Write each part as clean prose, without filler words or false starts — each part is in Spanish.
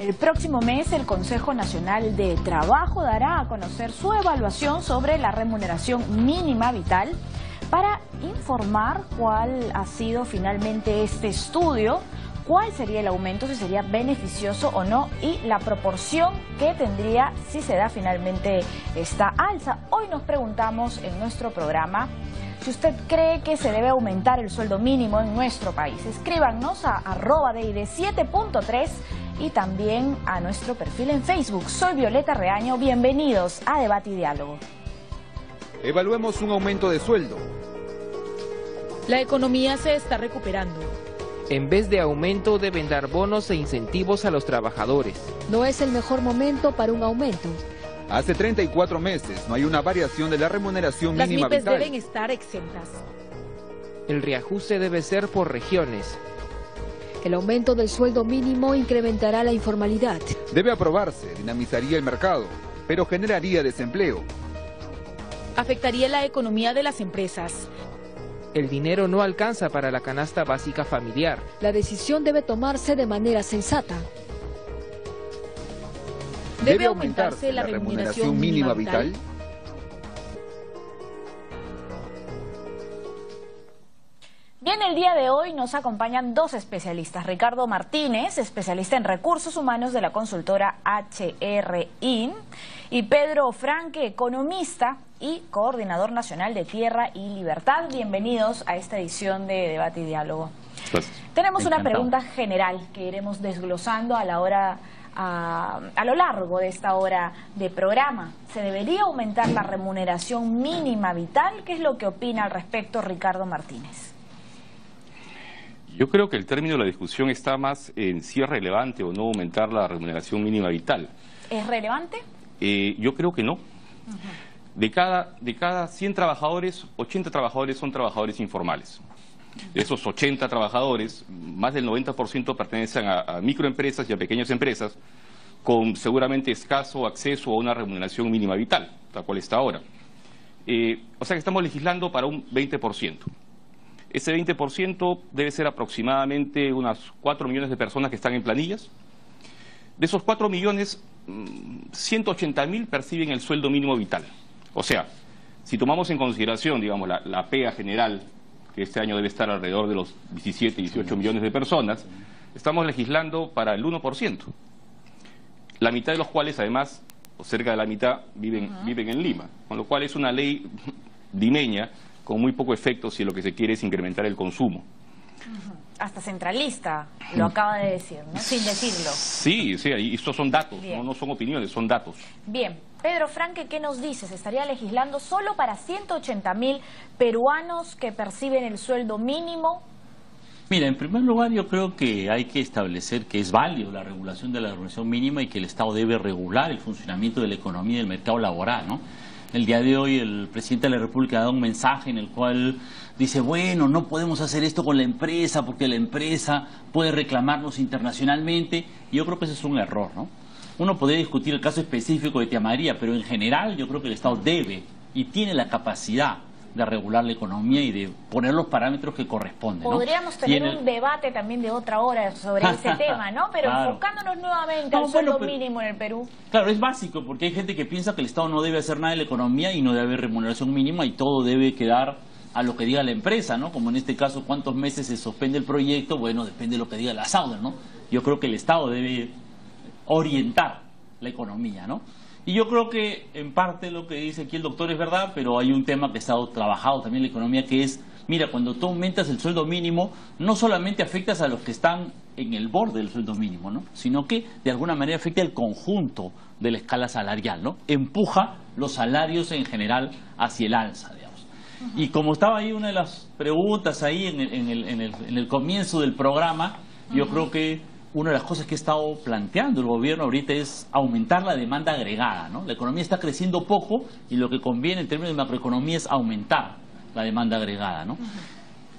El próximo mes el Consejo Nacional de Trabajo dará a conocer su evaluación sobre la remuneración mínima vital para informar cuál ha sido finalmente este estudio, cuál sería el aumento, si sería beneficioso o no y la proporción que tendría si se da finalmente esta alza. Hoy nos preguntamos en nuestro programa si usted cree que se debe aumentar el sueldo mínimo en nuestro país. Escríbanos a @DID7.3 y también a nuestro perfil en Facebook. Soy Violeta Reaño, bienvenidos a Debate y Diálogo. Evaluemos un aumento de sueldo. La economía se está recuperando. En vez de aumento deben dar bonos e incentivos a los trabajadores. No es el mejor momento para un aumento. Hace 34 meses no hay una variación de la remuneración Las mínima MIPES vital. deben estar exentas. El reajuste debe ser por regiones. El aumento del sueldo mínimo incrementará la informalidad. Debe aprobarse, dinamizaría el mercado, pero generaría desempleo. Afectaría la economía de las empresas. El dinero no alcanza para la canasta básica familiar. La decisión debe tomarse de manera sensata. ¿Debe aumentarse la remuneración mínima vital? Bien, el día de hoy nos acompañan dos especialistas. Ricardo Martínez, especialista en recursos humanos de la consultora HRIN, y Pedro Franque, economista y coordinador nacional de Tierra y Libertad. Bienvenidos a esta edición de Debate y Diálogo. Gracias. Tenemos una pregunta general que iremos desglosando a lo largo de esta hora de programa. ¿Se debería aumentar la remuneración mínima vital? ¿Qué es lo que opina al respecto Ricardo Martínez? Yo creo que el término de la discusión está más en si es relevante o no aumentar la remuneración mínima vital. ¿Es relevante? Yo creo que no. De cada 100 trabajadores, 80 trabajadores son trabajadores informales. De esos 80 trabajadores, más del 90% pertenecen a microempresas y a pequeñas empresas con seguramente escaso acceso a una remuneración mínima vital, tal cual está ahora. O sea que estamos legislando para un 20%. Ese 20% debe ser aproximadamente unas 4 millones de personas que están en planillas. De esos 4 millones, 180.000 perciben el sueldo mínimo vital. O sea, si tomamos en consideración, digamos, la PEA general, que este año debe estar alrededor de los 17, 18 millones de personas, estamos legislando para el 1%. La mitad de los cuales, además, o cerca de la mitad, viven en Lima. Con lo cual es una ley limeña con muy poco efecto si lo que se quiere es incrementar el consumo. Hasta centralista lo acaba de decir, ¿no? Sin decirlo. Sí, y estos son datos, no son opiniones, son datos. Bien, Pedro Franque, ¿qué nos dice? ¿Se estaría legislando solo para 180.000 peruanos que perciben el sueldo mínimo? Mira, en primer lugar yo creo que hay que establecer que es válido la regulación de la remuneración mínima y que el Estado debe regular el funcionamiento de la economía y del mercado laboral, ¿no? El día de hoy el presidente de la República ha dado un mensaje en el cual dice, bueno, no podemos hacer esto con la empresa porque la empresa puede reclamarnos internacionalmente. Y yo creo que ese es un error, ¿no? Uno podría discutir el caso específico de Tía María, pero en general yo creo que el Estado debe y tiene la capacidad de regular la economía y de poner los parámetros que corresponden, ¿no? Podríamos tener un debate también de otra hora sobre ese tema, ¿no? Pero claro, enfocándonos nuevamente al sueldo mínimo en el Perú. Claro, es básico, porque hay gente que piensa que el Estado no debe hacer nada en la economía y no debe haber remuneración mínima y todo debe quedar a lo que diga la empresa, ¿no? Como en este caso, ¿cuántos meses se suspende el proyecto? Bueno, depende de lo que diga la Sauder, ¿no? Yo creo que el Estado debe orientar la economía, ¿no? Y yo creo que en parte lo que dice aquí el doctor es verdad, pero hay un tema que ha estado trabajado también en la economía, que es, mira, cuando tú aumentas el sueldo mínimo, no solamente afectas a los que están en el borde del sueldo mínimo, ¿no? Sino que de alguna manera afecta el conjunto de la escala salarial, ¿no? Empuja los salarios en general hacia el alza, digamos. Y como estaba ahí una de las preguntas ahí en el comienzo del programa, yo creo que una de las cosas que ha estado planteando el gobierno ahorita es aumentar la demanda agregada, ¿no? La economía está creciendo poco y lo que conviene en términos de macroeconomía es aumentar la demanda agregada, ¿no?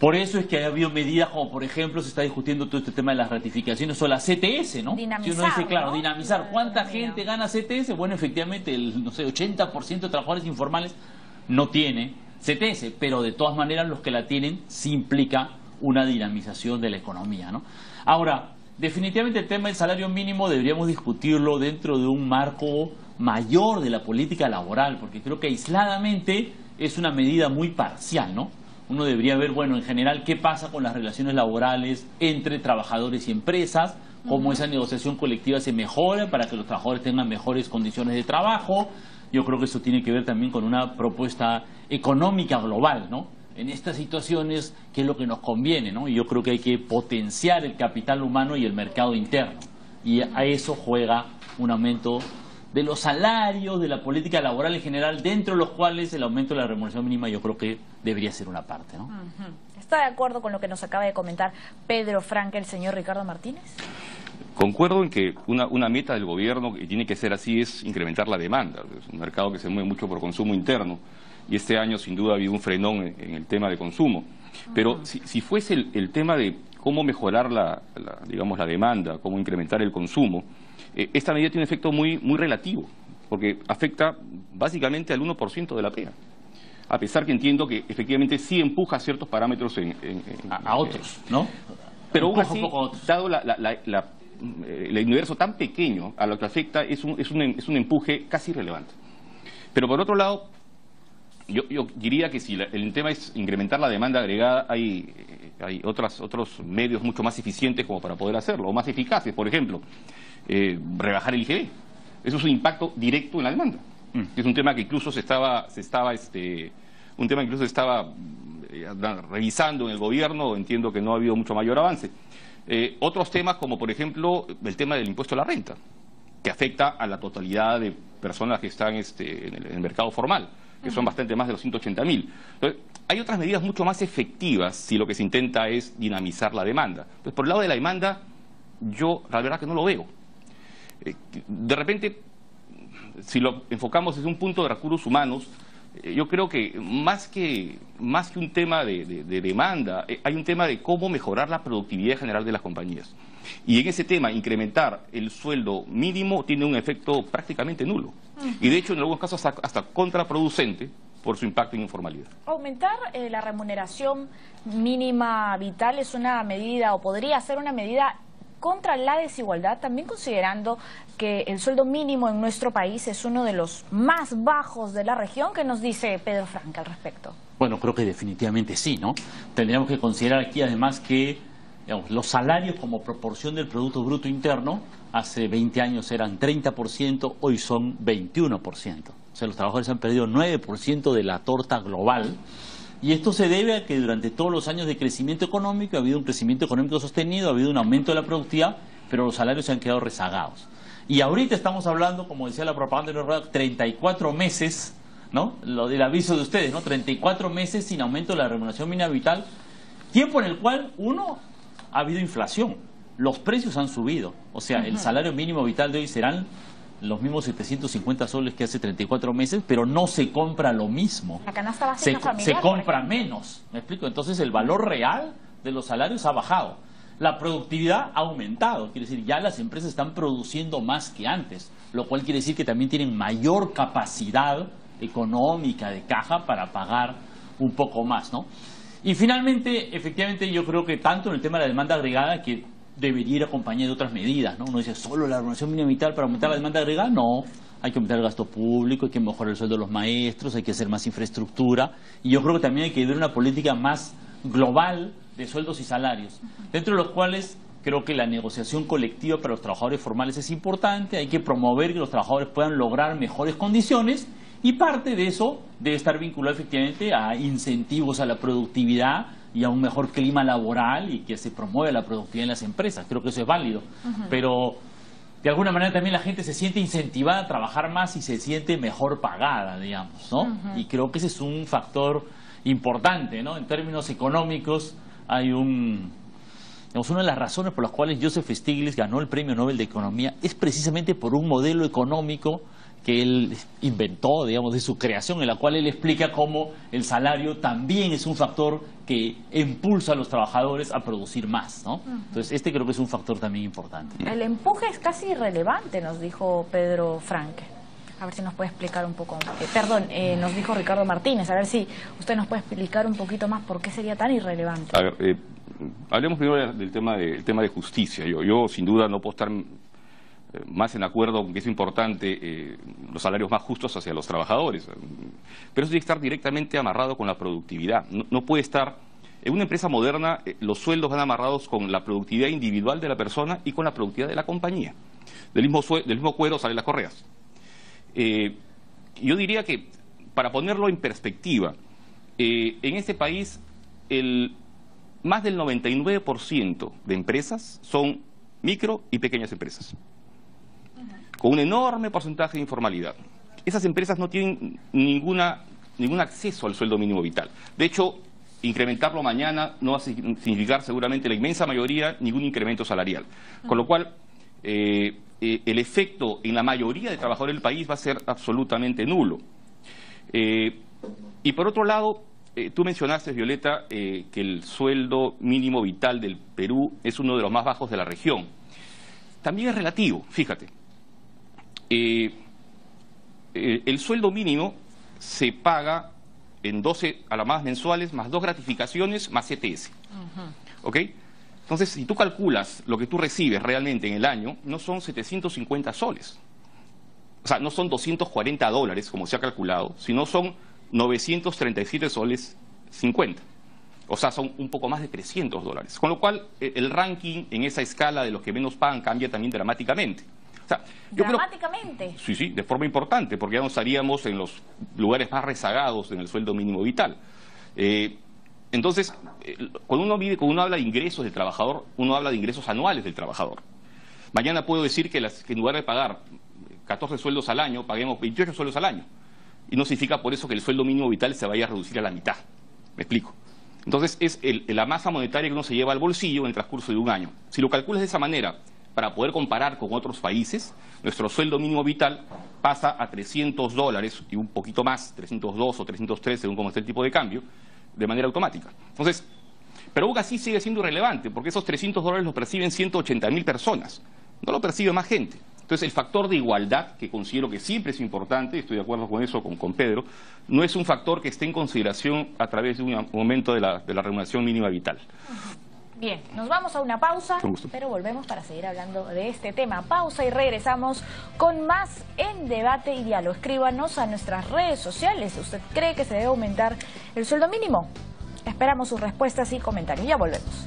Por eso es que ha habido medidas como, por ejemplo, se está discutiendo todo este tema de las ratificaciones o la CTS, ¿no? Dinamizar, si uno dice, claro, ¿no? dinamizar. ¿Cuánta gente gana CTS? Bueno, efectivamente, el, no sé, 80% de trabajadores informales no tiene CTS, pero de todas maneras los que la tienen sí implica una dinamización de la economía, ¿no? Ahora, definitivamente el tema del salario mínimo deberíamos discutirlo dentro de un marco mayor de la política laboral, porque creo que aisladamente es una medida muy parcial, ¿no? Uno debería ver, bueno, en general, qué pasa con las relaciones laborales entre trabajadores y empresas, cómo esa negociación colectiva se mejora para que los trabajadores tengan mejores condiciones de trabajo. Yo creo que eso tiene que ver también con una propuesta económica global, ¿no? En estas situaciones, ¿qué es lo que nos conviene, ¿no? Y yo creo que hay que potenciar el capital humano y el mercado interno. Y a eso juega un aumento de los salarios, de la política laboral en general, dentro de los cuales el aumento de la remuneración mínima yo creo que debería ser una parte, ¿no? ¿Está de acuerdo con lo que nos acaba de comentar Pedro Franque, el señor Ricardo Martínez? Concuerdo en que una meta del gobierno, que tiene que ser así, es incrementar la demanda. Es un mercado que se mueve mucho por consumo interno y este año sin duda ha habido un frenón en el tema de consumo. Pero si fuese el tema de cómo mejorar digamos, la demanda, cómo incrementar el consumo, esta medida tiene un efecto muy relativo, porque afecta básicamente al 1% de la pega. A pesar que entiendo que efectivamente sí empuja ciertos parámetros a otros, ¿no? Pero aún así, dado el universo tan pequeño a lo que afecta, es un empuje casi irrelevante. Pero por otro lado, yo diría que si el tema es incrementar la demanda agregada, hay otros medios mucho más eficientes como para poder hacerlo, o más eficaces. Por ejemplo, rebajar el IGB. Eso es un impacto directo en la demanda. Es un tema que incluso se estaba revisando en el gobierno. Entiendo que no ha habido mucho mayor avance. Otros temas como por ejemplo el tema del impuesto a la renta, que afecta a la totalidad de personas que están en el mercado formal, que son bastante más de los 180.000. Entonces, hay otras medidas mucho más efectivas si lo que se intenta es dinamizar la demanda. Entonces, por el lado de la demanda, yo la verdad que no lo veo. De repente, si lo enfocamos desde un punto de recursos humanos, yo creo que más que un tema de demanda, hay un tema de cómo mejorar la productividad general de las compañías. Y en ese tema, incrementar el sueldo mínimo tiene un efecto prácticamente nulo. Y de hecho, en algunos casos, hasta contraproducente por su impacto en informalidad. Aumentar la remuneración mínima vital es una medida, o podría ser una medida contra la desigualdad, también considerando que el sueldo mínimo en nuestro país es uno de los más bajos de la región. ¿Qué nos dice Pedro Franque al respecto? Bueno, creo que definitivamente sí, ¿no? Tendríamos que considerar aquí además que, digamos, los salarios como proporción del Producto Bruto Interno hace 20 años eran 30%, hoy son 21%. O sea, los trabajadores han perdido 9% de la torta global. Y esto se debe a que durante todos los años de crecimiento económico ha habido un crecimiento económico sostenido, ha habido un aumento de la productividad, pero los salarios se han quedado rezagados. Y ahorita estamos hablando, como decía la propaganda de los 34 meses, ¿no? Lo del aviso de ustedes, ¿no? 34 meses sin aumento de la remuneración mínima vital, tiempo en el cual, uno, ha habido inflación, los precios han subido. O sea, el salario mínimo vital de hoy serán los mismos 750 soles que hace 34 meses, pero no se compra lo mismo. La canasta básica familiar, se compra menos, ¿me explico? Entonces el valor real de los salarios ha bajado. La productividad ha aumentado, quiere decir, ya las empresas están produciendo más que antes, lo cual quiere decir que también tienen mayor capacidad económica de caja para pagar un poco más, ¿no? Y finalmente, efectivamente, yo creo que tanto en el tema de la demanda agregada, que debería ir acompañada de otras medidas, ¿no? Uno dice, ¿solo la remuneración mínima vital para aumentar la demanda agregada? No, hay que aumentar el gasto público, hay que mejorar el sueldo de los maestros, hay que hacer más infraestructura, y yo creo que también hay que ver una política más global de sueldos y salarios, dentro de los cuales creo que la negociación colectiva para los trabajadores formales es importante, hay que promover que los trabajadores puedan lograr mejores condiciones, y parte de eso debe estar vinculado efectivamente a incentivos a la productividad y a un mejor clima laboral y que se promueva la productividad en las empresas. Creo que eso es válido. Pero de alguna manera también la gente se siente incentivada a trabajar más y se siente mejor pagada, digamos, ¿no? Y creo que ese es un factor importante, ¿no? En términos económicos hay digamos, una de las razones por las cuales Joseph Stiglitz ganó el Premio Nobel de Economía es precisamente por un modelo económico que él inventó, digamos, de su creación, en la cual él explica cómo el salario también es un factor que impulsa a los trabajadores a producir más, ¿no? Entonces, creo que es un factor también importante. El empuje es casi irrelevante, nos dijo Pedro Franque. A ver si nos puede explicar un poco. Nos dijo Ricardo Martínez, a ver si usted nos puede explicar un poquito más por qué sería tan irrelevante. A ver, hablemos primero del tema de justicia. Yo sin duda no puedo estar más en acuerdo con que es importante los salarios más justos hacia los trabajadores, pero eso tiene que estar directamente amarrado con la productividad. No puede estar, en una empresa moderna los sueldos van amarrados con la productividad individual de la persona y con la productividad de la compañía. Del mismo cuero salen las correas. Yo diría que, para ponerlo en perspectiva, en este país más del 99% de empresas son micro y pequeñas empresas, con un enorme porcentaje de informalidad. Esas empresas no tienen ningún acceso al sueldo mínimo vital. De hecho, incrementarlo mañana no va a significar seguramente la inmensa mayoría ningún incremento salarial. Con lo cual, el efecto en la mayoría de trabajadores del país va a ser absolutamente nulo. Y por otro lado, tú mencionaste, Violeta, que el sueldo mínimo vital del Perú es uno de los más bajos de la región. También es relativo, fíjate. El sueldo mínimo se paga en 12 a la más mensuales, más 2 gratificaciones, más CTS. ¿Ok? Entonces, si tú calculas lo que tú recibes realmente en el año, no son 750 soles. O sea, no son $240, como se ha calculado, sino son 937 soles 50. O sea, son un poco más de $300. Con lo cual, el ranking en esa escala de los que menos pagan cambia también dramáticamente. O sea, ¿Dramáticamente? Sí, de forma importante, porque ya no estaríamos en los lugares más rezagados en el sueldo mínimo vital. Entonces, cuando uno habla de ingresos del trabajador, uno habla de ingresos anuales del trabajador. Mañana puedo decir que en lugar de pagar 14 sueldos al año, paguemos 28 sueldos al año. Y no significa por eso que el sueldo mínimo vital se vaya a reducir a la mitad. ¿Me explico? Entonces, es la masa monetaria que uno se lleva al bolsillo en el transcurso de un año. Si lo calculas de esa manera, para poder comparar con otros países, nuestro sueldo mínimo vital pasa a $300 y un poquito más, 302 o 303, según cómo esté el tipo de cambio, de manera automática. Entonces, pero aún así sigue siendo irrelevante, porque esos $300 los perciben 180.000 personas, no lo percibe más gente. Entonces, el factor de igualdad, que considero que siempre es importante, estoy de acuerdo con eso, con Pedro, no es un factor que esté en consideración a través de un aumento de la remuneración mínima vital. Bien, nos vamos a una pausa, pero volvemos para seguir hablando de este tema. Pausa y regresamos con más en Debate y Diálogo. Escríbanos a nuestras redes sociales. ¿Usted cree que se debe aumentar el sueldo mínimo? Esperamos sus respuestas y comentarios. Ya volvemos.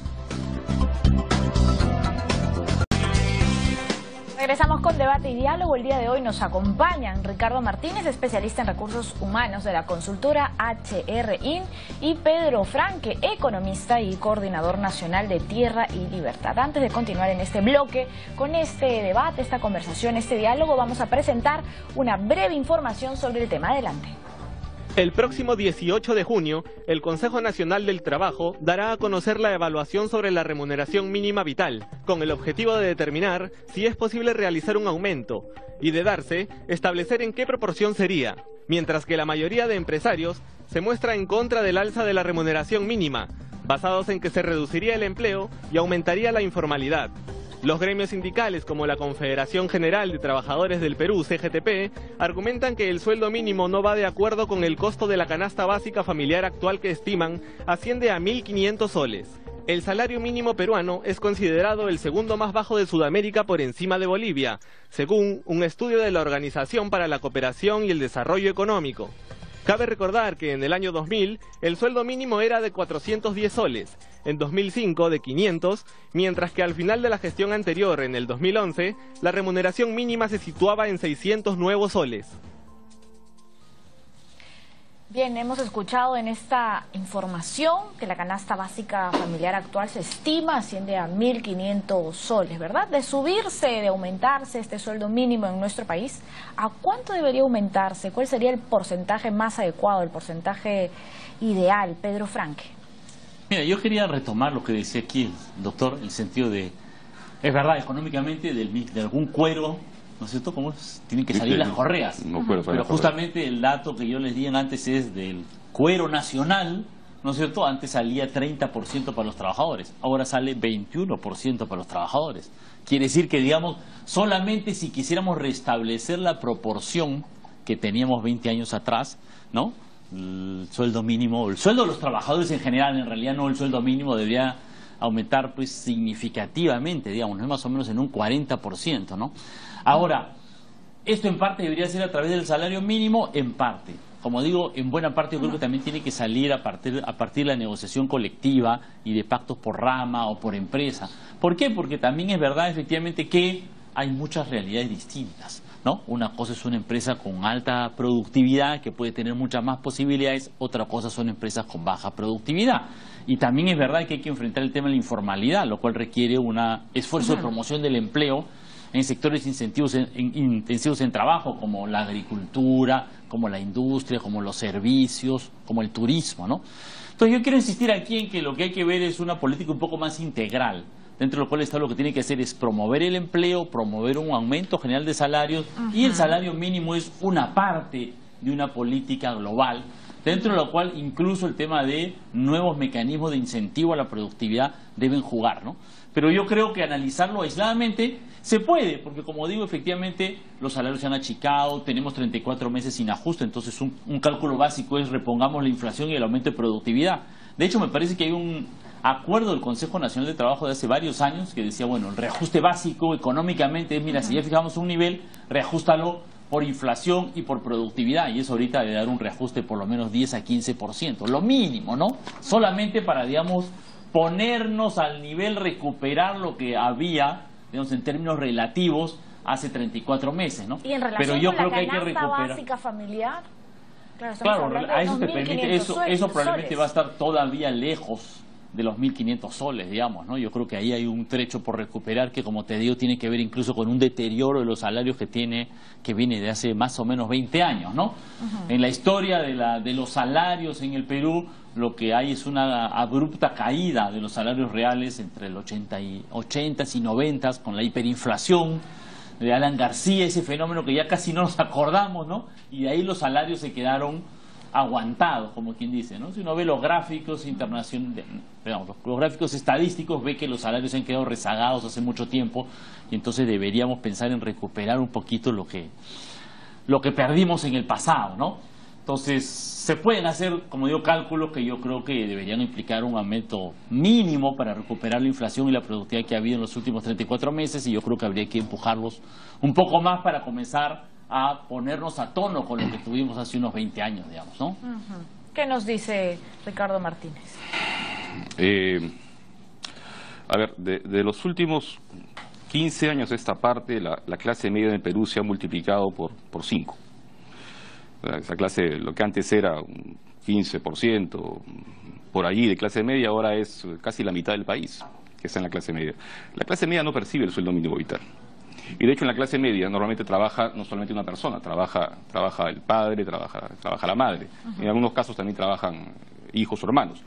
Regresamos con Debate y Diálogo. El día de hoy nos acompañan Ricardo Martínez, especialista en recursos humanos de la consultora HRIN, y Pedro Franque, economista y coordinador nacional de Tierra y Libertad. Antes de continuar en este bloque, con este debate, esta conversación, este diálogo, vamos a presentar una breve información sobre el tema. Adelante. El próximo 18 de junio, el Consejo Nacional del Trabajo dará a conocer la evaluación sobre la remuneración mínima vital, con el objetivo de determinar si es posible realizar un aumento y, de darse, establecer en qué proporción sería, mientras que la mayoría de empresarios se muestra en contra del alza de la remuneración mínima, basados en que se reduciría el empleo y aumentaría la informalidad. Los gremios sindicales, como la Confederación General de Trabajadores del Perú, CGTP, argumentan que el sueldo mínimo no va de acuerdo con el costo de la canasta básica familiar actual, que estiman asciende a 1.500 soles. El salario mínimo peruano es considerado el segundo más bajo de Sudamérica, por encima de Bolivia, según un estudio de la Organización para la Cooperación y el Desarrollo Económico. Cabe recordar que en el año 2000 el sueldo mínimo era de 410 soles, en 2005 de 500, mientras que al final de la gestión anterior, en el 2011, la remuneración mínima se situaba en 600 nuevos soles. Bien, hemos escuchado en esta información que la canasta básica familiar actual se estima asciende a 1.500 soles, ¿verdad? De subirse, de aumentarse este sueldo mínimo en nuestro país, ¿a cuánto debería aumentarse? ¿Cuál sería el porcentaje más adecuado, el porcentaje ideal? Pedro Franque. Mira, yo quería retomar lo que decía aquí el doctor, en el sentido de, es verdad, económicamente de algún cuero, ¿no es cierto? ¿Cómo tienen que salir las correas? No, pero justamente el dato que yo les di antes es del cuero nacional, ¿no es cierto? Antes salía 30% para los trabajadores, ahora sale 21% para los trabajadores. Quiere decir que, digamos, solamente si quisiéramos restablecer la proporción que teníamos 20 años atrás, ¿no? El sueldo mínimo, el sueldo de los trabajadores en general, en realidad no el sueldo mínimo, debería aumentar pues significativamente, digamos, ¿no? Más o menos en un 40%, ¿no? Ahora, esto en parte debería ser a través del salario mínimo, en parte. Como digo, en buena parte yo creo que también tiene que salir a partir de la negociación colectiva y de pactos por rama o por empresa. ¿Por qué? Porque también es verdad efectivamente que hay muchas realidades distintas, ¿no? Una cosa es una empresa con alta productividad que puede tener muchas más posibilidades, otra cosa son empresas con baja productividad. Y también es verdad que hay que enfrentar el tema de la informalidad, lo cual requiere un esfuerzo de promoción del empleo en sectores intensivos en trabajo, como la agricultura, como la industria, como los servicios, como el turismo, ¿no? Entonces yo quiero insistir aquí en que lo que hay que ver es una política un poco más integral, dentro de lo cual el Estado lo que tiene que hacer es promover el empleo, promover un aumento general de salarios, y el salario mínimo es una parte de una política global, dentro de lo cual incluso el tema de nuevos mecanismos de incentivo a la productividad deben jugar, ¿no? Pero yo creo que analizarlo aisladamente se puede, porque como digo, efectivamente los salarios se han achicado, tenemos 34 meses sin ajuste, entonces un cálculo básico es repongamos la inflación y el aumento de productividad. De hecho, me parece que hay un acuerdo del Consejo Nacional de Trabajo de hace varios años que decía, bueno, el reajuste básico económicamente es, mira, si ya fijamos un nivel, reajústalo por inflación y por productividad, y eso ahorita debe dar un reajuste por lo menos 10 a 15%, lo mínimo, ¿no? Solamente para, digamos, ponernos al nivel, recuperar lo que había, digamos, en términos relativos hace 34 meses, ¿no? Y en relación pero yo con creo la que hay que canasta recuperar básica familiar, claro, a eso te permite, eso probablemente va a estar todavía lejos de los 1.500 soles, digamos, ¿no? Yo creo que ahí hay un trecho por recuperar que, como te digo, tiene que ver incluso con un deterioro de los salarios que viene de hace más o menos 20 años, ¿no? En la historia de los salarios en el Perú, lo que hay es una abrupta caída de los salarios reales entre los 80s y 90s, con la hiperinflación de Alan García, ese fenómeno que ya casi no nos acordamos, ¿no? Y de ahí los salarios se quedaron aguantados, como quien dice, ¿no? Si uno ve los gráficos internacionales, los gráficos estadísticos, ve que los salarios se han quedado rezagados hace mucho tiempo, y entonces deberíamos pensar en recuperar un poquito lo que perdimos en el pasado, ¿no? Entonces, se pueden hacer, como digo, cálculos que yo creo que deberían implicar un aumento mínimo para recuperar la inflación y la productividad que ha habido en los últimos 34 meses, y yo creo que habría que empujarlos un poco más para comenzar a ponernos a tono con lo que tuvimos hace unos 20 años, digamos, ¿no? ¿Qué nos dice Ricardo Martínez? A ver, de los últimos 15 años de esta parte, la clase media en el Perú se ha multiplicado por 5. Esa clase, lo que antes era un 15%, por allí de clase media, ahora es casi la mitad del país que está en la clase media. La clase media no percibe el sueldo mínimo vital. Y de hecho en la clase media normalmente trabaja no solamente una persona, trabaja el padre, trabaja la madre. En algunos casos también trabajan hijos o hermanos.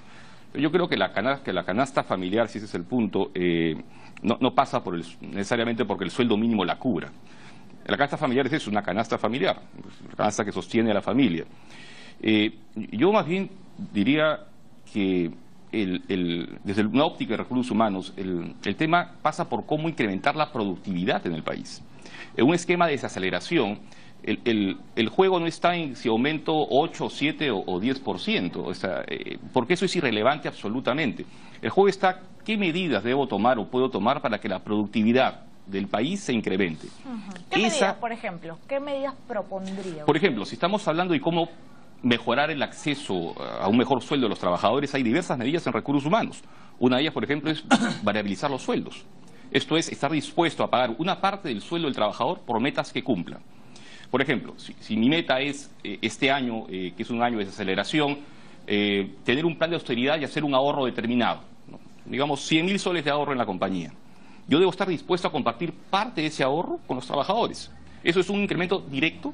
Pero yo creo que la canasta familiar, si ese es el punto, no pasa necesariamente porque el sueldo mínimo la cubra. La canasta familiar es eso, una canasta familiar, una canasta que sostiene a la familia. Yo más bien diría que desde una óptica de recursos humanos, el tema pasa por cómo incrementar la productividad en el país. En un esquema de desaceleración, el juego no está en si aumento 8, 7 o 10%, o sea, porque eso es irrelevante absolutamente. El juego está qué medidas debo tomar o puedo tomar para que la productividad del país se incremente. ¿Qué medidas, por ejemplo? ¿Qué medidas propondría? Por ejemplo, si estamos hablando de cómo mejorar el acceso a un mejor sueldo de los trabajadores, hay diversas medidas en recursos humanos. Una de ellas, por ejemplo, es variabilizar los sueldos. Esto es estar dispuesto a pagar una parte del sueldo del trabajador por metas que cumpla. Por ejemplo, si mi meta es este año, que es un año de desaceleración, tener un plan de austeridad y hacer un ahorro determinado, ¿no? Digamos 100.000 soles de ahorro en la compañía. Yo debo estar dispuesto a compartir parte de ese ahorro con los trabajadores. Eso es un incremento directo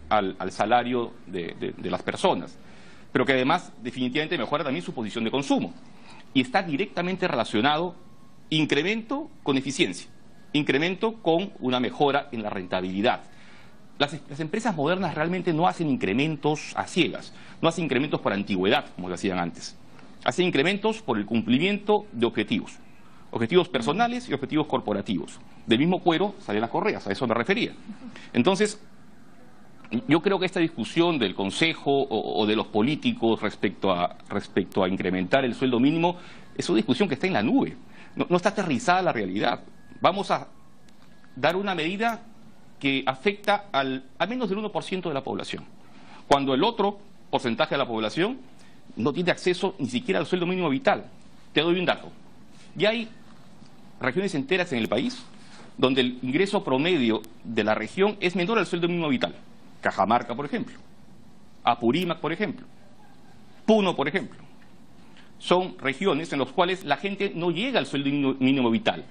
al salario de las personas, pero que además definitivamente mejora también su posición de consumo. Y está directamente relacionado incremento con eficiencia, incremento con una mejora en la rentabilidad. Las empresas modernas realmente no hacen incrementos a ciegas, no hacen incrementos por antigüedad, como lo hacían antes. Hacen incrementos por el cumplimiento de objetivos. Objetivos personales y objetivos corporativos. Del mismo cuero salen las correas, a eso me refería. Entonces, yo creo que esta discusión del Consejo o de los políticos respecto a incrementar el sueldo mínimo es una discusión que está en la nube, no está aterrizada a la realidad. Vamos a dar una medida que afecta a menos del 1% de la población, cuando el otro porcentaje de la población no tiene acceso ni siquiera al sueldo mínimo vital. Te doy un dato. Ya hay regiones enteras en el país donde el ingreso promedio de la región es menor al sueldo mínimo vital. Cajamarca, por ejemplo. Apurímac, por ejemplo. Puno, por ejemplo. Son regiones en las cuales la gente no llega al sueldo mínimo vital.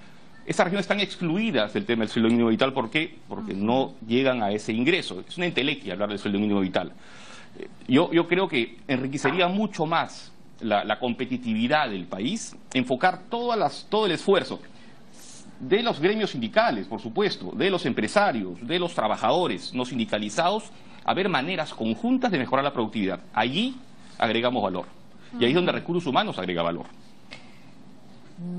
Esas regiones están excluidas del tema del sueldo mínimo vital. ¿Por qué? Porque no llegan a ese ingreso. Es una entelequia hablar del sueldo mínimo vital. Yo creo que enriquecería mucho más la competitividad del país, enfocar todo el esfuerzo de los gremios sindicales, por supuesto, de los empresarios, de los trabajadores no sindicalizados, a ver maneras conjuntas de mejorar la productividad. Allí agregamos valor. Y ahí es donde recursos humanos agrega valor.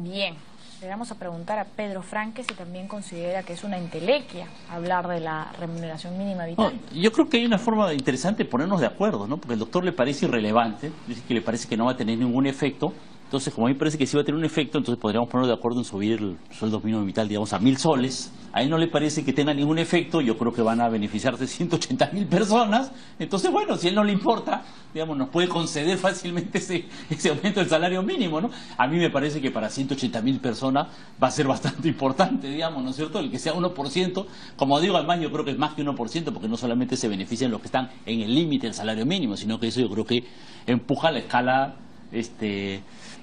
Bien. Le vamos a preguntar a Pedro Franque si también considera que es una entelequia hablar de la remuneración mínima vital. No, yo creo que hay una forma interesante de ponernos de acuerdo, ¿no? Porque el doctor le parece irrelevante, dice que le parece que no va a tener ningún efecto. Entonces, como a mí me parece que sí va a tener un efecto, entonces podríamos ponernos de acuerdo en subir el sueldo mínimo vital, digamos, a 1.000 soles. A él no le parece que tenga ningún efecto, yo creo que van a beneficiarse 180.000 personas. Entonces, bueno, si a él no le importa, digamos, nos puede conceder fácilmente ese aumento del salario mínimo, ¿no? A mí me parece que para 180.000 personas va a ser bastante importante, digamos, ¿no es cierto? El que sea 1%, como digo, además yo creo que es más que 1%, porque no solamente se benefician los que están en el límite del salario mínimo, sino que eso yo creo que empuja la escala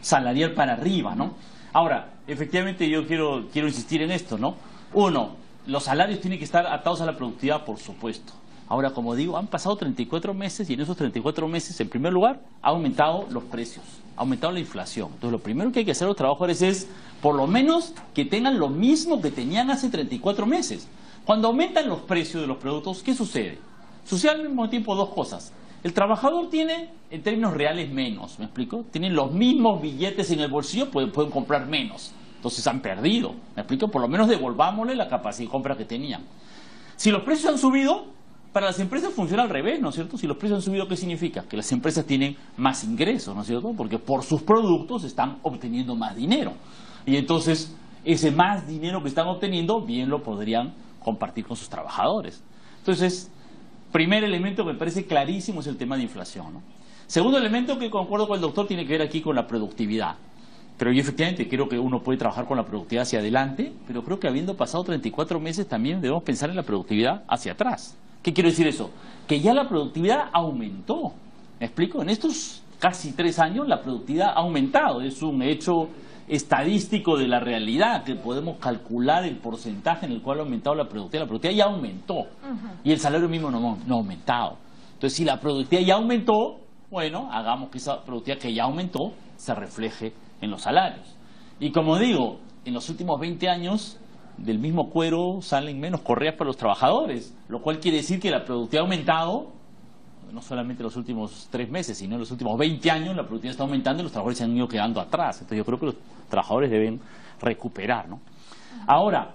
salarial para arriba, ¿no? Ahora, efectivamente yo quiero insistir en esto, ¿no? Uno, los salarios tienen que estar atados a la productividad, por supuesto. Ahora, como digo, han pasado 34 meses y en esos 34 meses, en primer lugar, ha aumentado los precios, ha aumentado la inflación. Entonces, lo primero que hay que hacer a los trabajadores es, por lo menos, que tengan lo mismo que tenían hace 34 meses. Cuando aumentan los precios de los productos, ¿qué sucede? Sucede al mismo tiempo dos cosas. El trabajador tiene, en términos reales, menos, ¿me explico? Tienen los mismos billetes en el bolsillo, pueden comprar menos. Entonces han perdido, ¿me explico? Por lo menos devolvámosle la capacidad de compra que tenían. Si los precios han subido, para las empresas funciona al revés, ¿no es cierto? Si los precios han subido, ¿qué significa? Que las empresas tienen más ingresos, ¿no es cierto? Porque por sus productos están obteniendo más dinero. Y entonces, ese más dinero que están obteniendo, bien lo podrían compartir con sus trabajadores. Entonces, primer elemento que me parece clarísimo es el tema de inflación, ¿no? Segundo elemento que concuerdo con el doctor tiene que ver aquí con la productividad. Pero yo efectivamente creo que uno puede trabajar con la productividad hacia adelante, pero creo que habiendo pasado 34 meses también debemos pensar en la productividad hacia atrás. ¿Qué quiero decir eso? Que ya la productividad aumentó. ¿Me explico? En estos casi 3 años la productividad ha aumentado. Es un hecho estadístico de la realidad, que podemos calcular el porcentaje en el cual ha aumentado la productividad. La productividad ya aumentó y el salario mínimo no ha aumentado. Entonces, si la productividad ya aumentó, bueno, hagamos que esa productividad que ya aumentó se refleje en los salarios. Y como digo, en los últimos 20 años del mismo cuero salen menos correas para los trabajadores, lo cual quiere decir que la productividad ha aumentado, no solamente en los últimos 3 meses, sino en los últimos 20 años la productividad está aumentando y los trabajadores se han ido quedando atrás. Entonces yo creo que los trabajadores deben recuperar, ¿no? Ahora,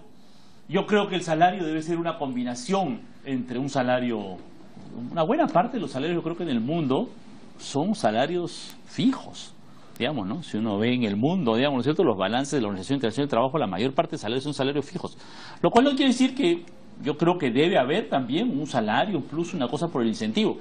yo creo que el salario debe ser una combinación entre un salario, una buena parte de los salarios yo creo que en el mundo son salarios fijos, digamos, ¿no? Si uno ve en el mundo, digamos, ¿no es cierto?, los balances de la Organización Internacional del Trabajo, la mayor parte de salarios son salarios fijos, lo cual no quiere decir que yo creo que debe haber también un salario, plus una cosa por el incentivo.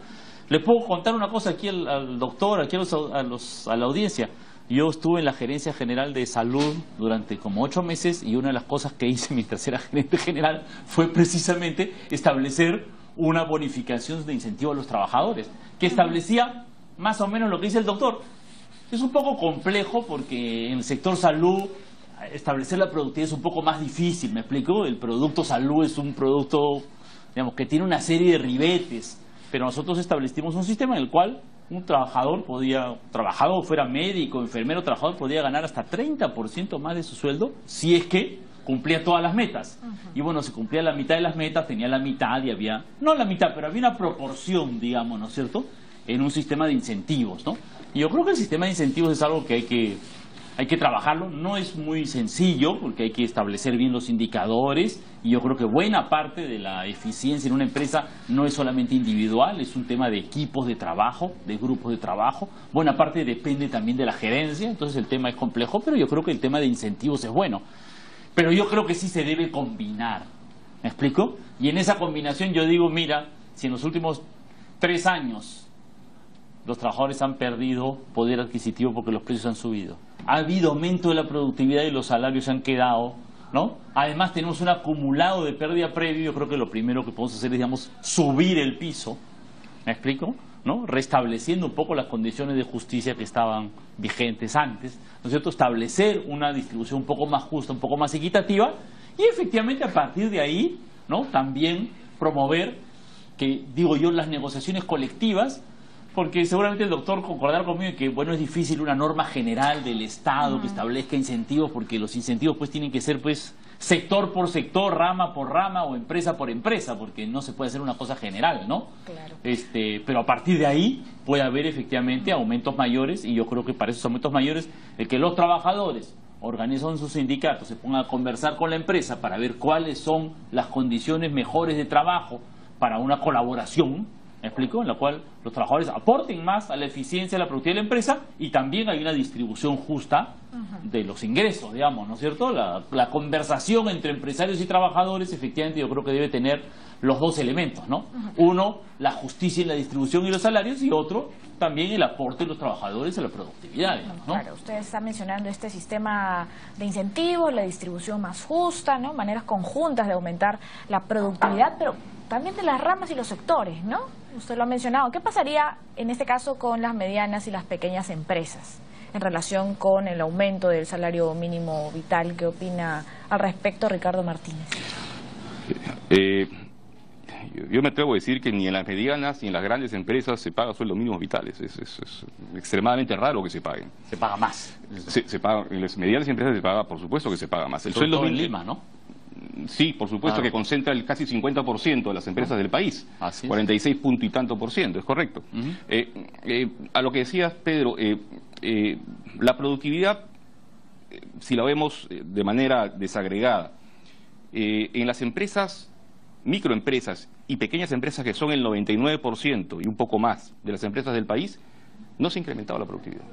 Le puedo contar una cosa aquí al doctor, aquí a la audiencia. Yo estuve en la Gerencia General de Salud durante como 8 meses y una de las cosas que hice mientras era gerente general fue precisamente establecer una bonificación de incentivo a los trabajadores, que establecía más o menos lo que dice el doctor. Es un poco complejo porque en el sector salud establecer la productividad es un poco más difícil, ¿me explico? El producto salud es un producto, digamos, que tiene una serie de ribetes, pero nosotros establecimos un sistema en el cual un trabajador fuera médico, enfermero, trabajador, podía ganar hasta 30% más de su sueldo si es que cumplía todas las metas. Y bueno, si cumplía la mitad de las metas, tenía la mitad y había, no la mitad, pero había una proporción, digamos, ¿no es cierto?, en un sistema de incentivos, ¿no? Y yo creo que el sistema de incentivos es algo que hay que hay que trabajarlo, no es muy sencillo porque hay que establecer bien los indicadores y yo creo que buena parte de la eficiencia en una empresa no es solamente individual, es un tema de equipos de trabajo, de grupos de trabajo, buena parte depende también de la gerencia, entonces el tema es complejo, pero yo creo que el tema de incentivos es bueno, pero yo creo que sí se debe combinar, ¿me explico? Y en esa combinación yo digo, mira, si en los últimos 3 años los trabajadores han perdido poder adquisitivo porque los precios han subido, ha habido aumento de la productividad y los salarios se han quedado, ¿no? Además tenemos un acumulado de pérdida previo, yo creo que lo primero que podemos hacer es, digamos, subir el piso, ¿me explico? ¿No? Restableciendo un poco las condiciones de justicia que estaban vigentes antes, ¿no es cierto? Establecer una distribución un poco más justa, un poco más equitativa y efectivamente a partir de ahí, ¿no? También promover, que digo yo, las negociaciones colectivas, porque seguramente el doctor concordará conmigo en que, bueno, es difícil una norma general del Estado que establezca incentivos, porque los incentivos pues tienen que ser pues sector por sector, rama por rama o empresa por empresa, porque no se puede hacer una cosa general, ¿no? Claro. Pero a partir de ahí puede haber efectivamente aumentos mayores y yo creo que para esos aumentos mayores el que los trabajadores organizan sus sindicatos, se pongan a conversar con la empresa para ver cuáles son las condiciones mejores de trabajo para una colaboración, ¿me explico? En la cual los trabajadores aporten más a la eficiencia, a la productividad de la empresa y también hay una distribución justa de los ingresos, digamos, ¿no es cierto? La conversación entre empresarios y trabajadores, efectivamente, yo creo que debe tener los dos elementos, ¿no? Uno, la justicia en la distribución y los salarios y otro, también el aporte de los trabajadores a la productividad, ¿no? Claro, usted está mencionando este sistema de incentivos, la distribución más justa, ¿no? Maneras conjuntas de aumentar la productividad, pero también de las ramas y los sectores, ¿no? Usted lo ha mencionado. ¿Qué pasaría en este caso con las medianas y las pequeñas empresas en relación con el aumento del salario mínimo vital? ¿Qué opina al respecto Ricardo Martínez? Yo me atrevo a decir que ni en las medianas ni en las grandes empresas se paga sueldos mínimos vitales. Es extremadamente raro que se paguen. Se paga más. Se paga, en las medianas empresas se paga, por supuesto que se paga más. El sobre sueldo todo en Lima, ¿no? Sí, por supuesto, que concentra el casi 50% de las empresas del país. Así es. 46 punto y tanto por ciento, es correcto. A lo que decías, Pedro, la productividad, si la vemos de manera desagregada, en las empresas, microempresas y pequeñas empresas, que son el 99% y un poco más de las empresas del país, no se ha incrementado la productividad.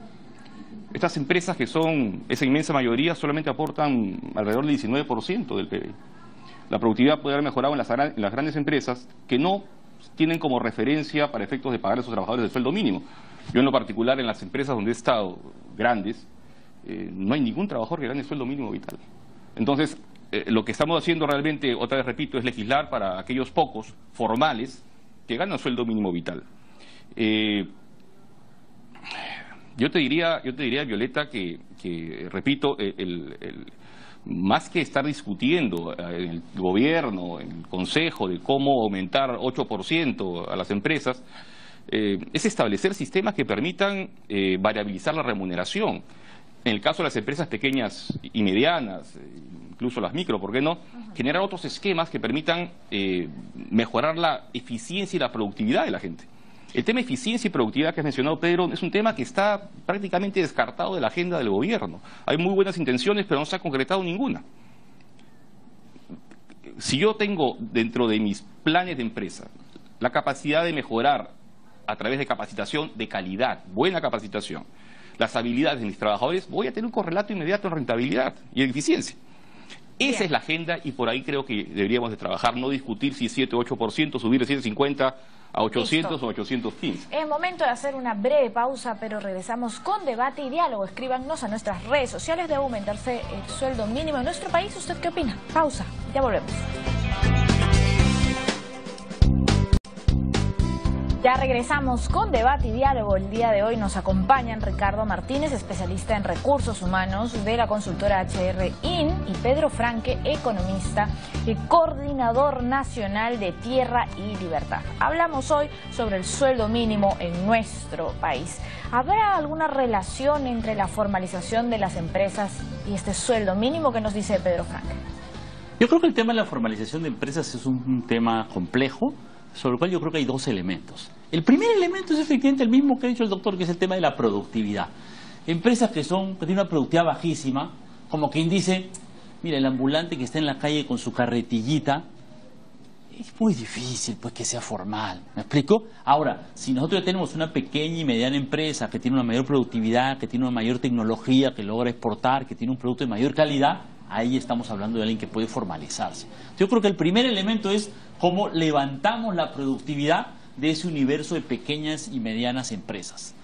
Estas empresas, que son esa inmensa mayoría, solamente aportan alrededor del 19% del PBI. La productividad puede haber mejorado en las grandes empresas, que no tienen como referencia para efectos de pagar a sus trabajadores el sueldo mínimo. Yo en lo particular, en las empresas donde he estado, grandes, no hay ningún trabajador que gane el sueldo mínimo vital. Entonces, lo que estamos haciendo realmente, otra vez repito, es legislar para aquellos pocos formales que ganan sueldo mínimo vital. Yo te diría, Violeta, que repito, más que estar discutiendo en el gobierno, en el Consejo, de cómo aumentar 8% a las empresas, es establecer sistemas que permitan variabilizar la remuneración. En el caso de las empresas pequeñas y medianas, incluso las micro, ¿por qué no?, generar otros esquemas que permitan mejorar la eficiencia y la productividad de la gente. El tema de eficiencia y productividad que has mencionado, Pedro, es un tema que está prácticamente descartado de la agenda del gobierno. Hay muy buenas intenciones, pero no se ha concretado ninguna. Si yo tengo dentro de mis planes de empresa la capacidad de mejorar a través de capacitación de calidad, buena capacitación, las habilidades de mis trabajadores, voy a tener un correlato inmediato en rentabilidad y en eficiencia. Esa es la agenda y por ahí creo que deberíamos de trabajar, no discutir si 7 o 8%, subir de 750 a 800 Listo. o 815. Es momento de hacer una breve pausa, pero regresamos con debate y diálogo. Escríbanos a nuestras redes sociales. ¿Debe aumentarse el sueldo mínimo en nuestro país? ¿Usted qué opina? Pausa, ya volvemos. Ya regresamos con debate y diálogo. El día de hoy nos acompañan Ricardo Martínez, especialista en recursos humanos de la consultora HR-IN, y Pedro Franque, economista y coordinador nacional de Tierra y Libertad. Hablamos hoy sobre el sueldo mínimo en nuestro país. ¿Habrá alguna relación entre la formalización de las empresas y este sueldo mínimo? ¿Qué nos dice Pedro Franque? Yo creo que el tema de la formalización de empresas es un tema complejo, sobre el cual yo creo que hay dos elementos. El primer elemento es efectivamente el mismo que ha dicho el doctor, que es el tema de la productividad. Empresas que tienen una productividad bajísima, como quien dice, mira, el ambulante que está en la calle con su carretillita, es muy difícil pues que sea formal, ¿me explico? Ahora, si nosotros tenemos una pequeña y mediana empresa que tiene una mayor productividad, que tiene una mayor tecnología, que logra exportar, que tiene un producto de mayor calidad, ahí estamos hablando de alguien que puede formalizarse. Yo creo que el primer elemento es cómo levantamos la productividad de ese universo de pequeñas y medianas empresas.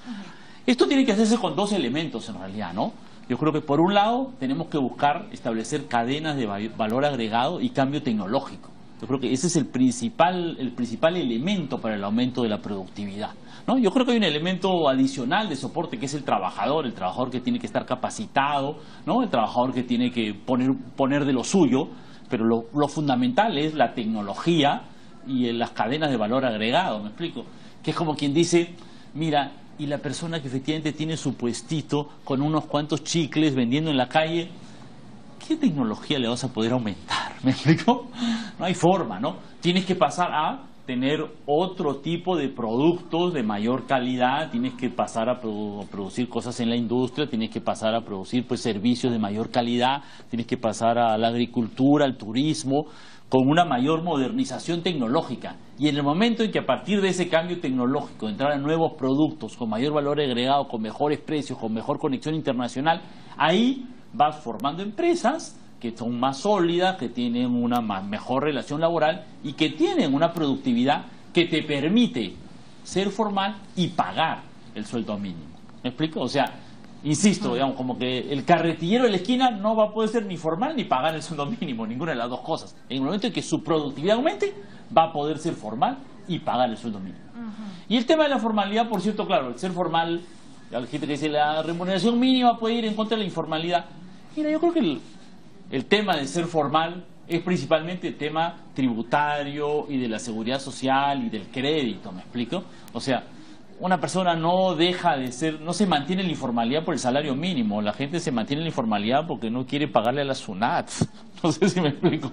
Esto tiene que hacerse con dos elementos en realidad, ¿no? Yo creo que por un lado tenemos que buscar establecer cadenas de valor agregado y cambio tecnológico. Yo creo que ese es el principal elemento para el aumento de la productividad, ¿no? Yo creo que hay un elemento adicional de soporte que es el trabajador que tiene que estar capacitado, ¿no? El trabajador que tiene que poner de lo suyo, pero lo fundamental es la tecnología y las cadenas de valor agregado, ¿me explico? Que es como quien dice, mira, y la persona que efectivamente tiene su puestito con unos cuantos chicles vendiendo en la calle, ¿qué tecnología le vas a poder aumentar? ¿Me explico? No hay forma, ¿no? Tienes que pasar a tener otro tipo de productos de mayor calidad, tienes que pasar a producir cosas en la industria, tienes que pasar a producir pues servicios de mayor calidad, tienes que pasar a la agricultura, al turismo, con una mayor modernización tecnológica. Y en el momento en que a partir de ese cambio tecnológico entraran nuevos productos con mayor valor agregado, con mejores precios, con mejor conexión internacional, ahí vas formando empresas que son más sólidas, que tienen una mejor relación laboral y que tienen una productividad que te permite ser formal y pagar el sueldo mínimo. ¿Me explico? O sea, insisto, digamos, como que el carretillero de la esquina no va a poder ser ni formal ni pagar el sueldo mínimo, ninguna de las dos cosas. En el momento en que su productividad aumente, va a poder ser formal y pagar el sueldo mínimo. Y el tema de la formalidad, por cierto, claro, el ser formal, la gente que dice la remuneración mínima puede ir en contra de la informalidad. Mira, yo creo que el tema de ser formal es principalmente el tema tributario y de la seguridad social y del crédito, ¿me explico? O sea, una persona no deja de ser, no se mantiene en la informalidad por el salario mínimo, la gente se mantiene en la informalidad porque no quiere pagarle a la SUNAT, no sé si me explico,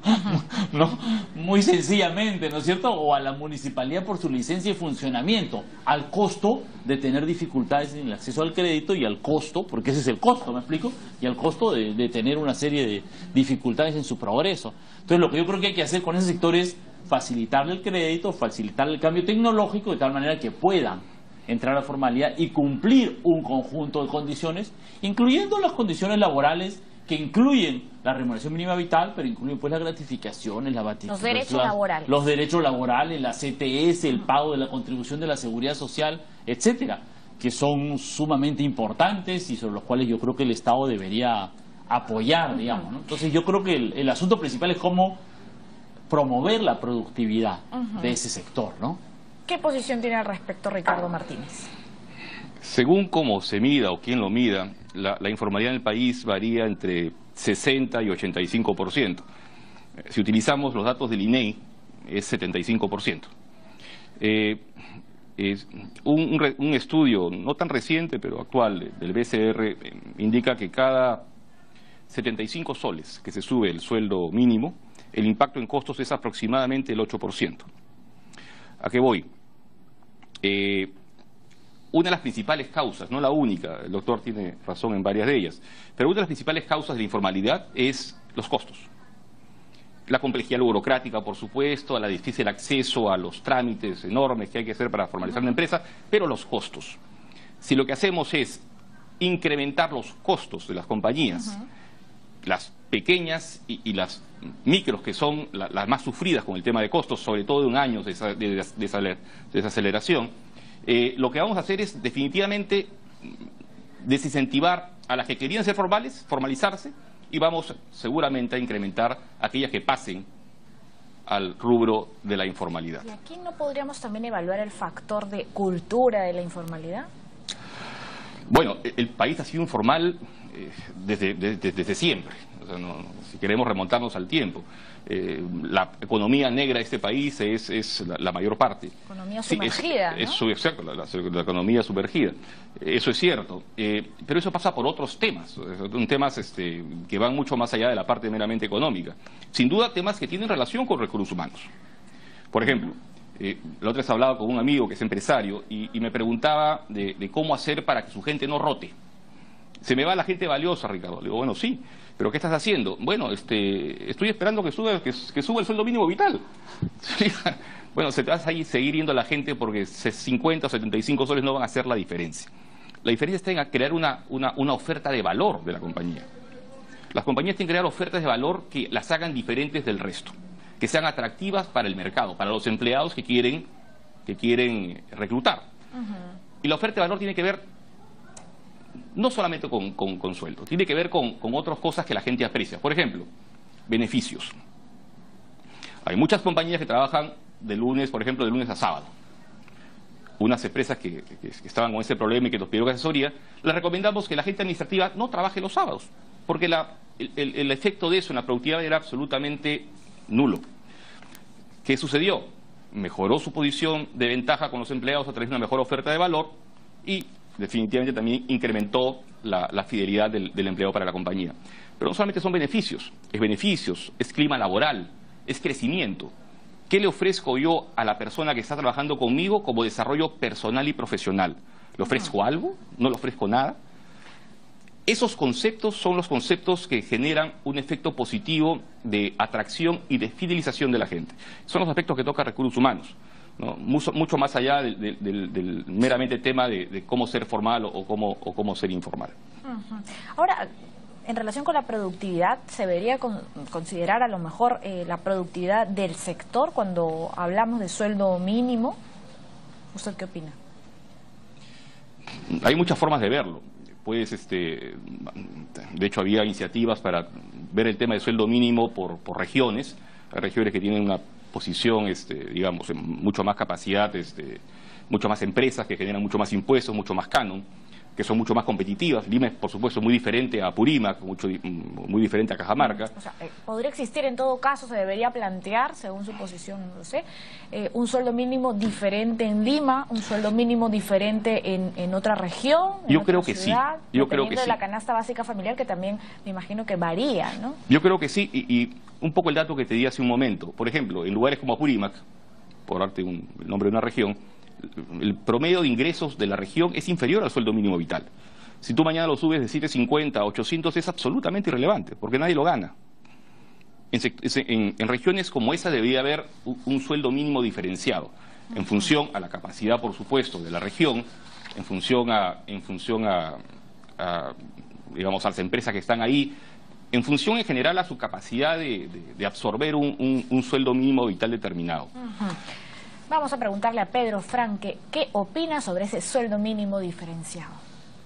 ¿no? Muy sencillamente, ¿no es cierto? O a la municipalidad por su licencia de funcionamiento, al costo de tener dificultades en el acceso al crédito y al costo, porque ese es el costo, ¿me explico? Y al costo de tener una serie de dificultades en su progreso. Entonces lo que yo creo que hay que hacer con ese sector es facilitarle el crédito, facilitarle el cambio tecnológico de tal manera que puedan entrar a la formalidad y cumplir un conjunto de condiciones, incluyendo las condiciones laborales que incluyen la remuneración mínima vital, pero incluyen pues las gratificaciones, los derechos laborales, la CTS, el pago de la contribución de la seguridad social, etcétera, que son sumamente importantes y sobre los cuales yo creo que el Estado debería apoyar, digamos, ¿no? Entonces yo creo que el asunto principal es cómo promover la productividad de ese sector, ¿no? ¿Qué posición tiene al respecto Ricardo Martínez? Según cómo se mida o quién lo mida, la informalidad en el país varía entre 60 y 85%. Si utilizamos los datos del INEI, es 75%. Un estudio no tan reciente, pero actual, del BCR, indica que cada 75 soles que se sube el sueldo mínimo, el impacto en costos es aproximadamente el 8%. ¿A qué voy? Una de las principales causas, no la única, el doctor tiene razón en varias de ellas, pero una de las principales causas de la informalidad es los costos. La complejidad burocrática, por supuesto, la difícil acceso a los trámites enormes que hay que hacer para formalizar una empresa, pero los costos. Si lo que hacemos es incrementar los costos de las compañías, las pequeñas y las micros, que son las más sufridas con el tema de costos, sobre todo en años de desaceleración, lo que vamos a hacer es definitivamente desincentivar a las que querían ser formales, formalizarse, y vamos seguramente a incrementar aquellas que pasen al rubro de la informalidad. ¿Y aquí no podríamos también evaluar el factor de cultura de la informalidad? Bueno, el país ha sido informal desde siempre. O sea, si queremos remontarnos al tiempo, la economía negra de este país es la mayor parte. Economía sumergida, ¿no? Exacto, la economía sumergida. Eso es cierto. Pero eso pasa por otros temas, son temas que van mucho más allá de la parte meramente económica. Sin duda, temas que tienen relación con recursos humanos. Por ejemplo, la otra vez hablaba con un amigo que es empresario y me preguntaba de cómo hacer para que su gente no rote. Se me va la gente valiosa, Ricardo. Le digo, bueno, sí, pero ¿qué estás haciendo? Bueno, estoy esperando que suba el sueldo mínimo vital. Bueno, se te vas a seguir yendo la gente porque 50 o 75 soles no van a hacer la diferencia. La diferencia está en crear una oferta de valor de la compañía. Las compañías tienen que crear ofertas de valor que las hagan diferentes del resto, que sean atractivas para el mercado, para los empleados que quieren reclutar. Y la oferta de valor tiene que ver no solamente con sueldo, tiene que ver con otras cosas que la gente aprecia. Por ejemplo, beneficios. Hay muchas compañías que trabajan de lunes, por ejemplo, de lunes a sábado. Unas empresas que estaban con ese problema y que nos pidieron asesoría, les recomendamos que la gente administrativa no trabaje los sábados, porque el efecto de eso en la productividad era absolutamente nulo. ¿Qué sucedió? Mejoró su posición de ventaja con los empleados a través de una mejor oferta de valor y definitivamente también incrementó la fidelidad del empleado para la compañía. Pero no solamente son beneficios, es clima laboral, es crecimiento. ¿Qué le ofrezco yo a la persona que está trabajando conmigo como desarrollo personal y profesional? ¿Le ofrezco algo? ¿No le ofrezco nada? Esos conceptos son los conceptos que generan un efecto positivo de atracción y de fidelización de la gente. Son los aspectos que toca recursos humanos, ¿no? Mucho más allá del meramente tema de cómo ser formal o cómo ser informal. Ahora, en relación con la productividad, ¿se debería considerar a lo mejor la productividad del sector cuando hablamos de sueldo mínimo? ¿Usted qué opina? Hay muchas formas de verlo. Pues, de hecho, había iniciativas para ver el tema de sueldo mínimo por regiones. Hay regiones que tienen una posición, digamos, mucho más capacidad, mucho más empresas que generan mucho más impuestos, mucho más canon, que son mucho más competitivas. Lima es, por supuesto, muy diferente a Apurímac, muy diferente a Cajamarca. O sea, ¿podría existir en todo caso, se debería plantear, según su posición, no lo sé, un sueldo mínimo diferente en Lima, un sueldo mínimo diferente en otra región, en otra ciudad, dependiendo de la canasta básica familiar, que también me imagino que varía, ¿no? Yo creo que sí, y un poco el dato que te di hace un momento. Por ejemplo, en lugares como Apurímac, por darte el nombre de una región, el promedio de ingresos de la región es inferior al sueldo mínimo vital. Si tú mañana lo subes de 750 a 800 es absolutamente irrelevante, porque nadie lo gana. En regiones como esa debería haber un sueldo mínimo diferenciado, en función a la capacidad, por supuesto, de la región, en función a digamos, a las empresas que están ahí, en función en general a su capacidad de absorber un sueldo mínimo vital determinado. Vamos a preguntarle a Pedro Franque, ¿qué opina sobre ese sueldo mínimo diferenciado?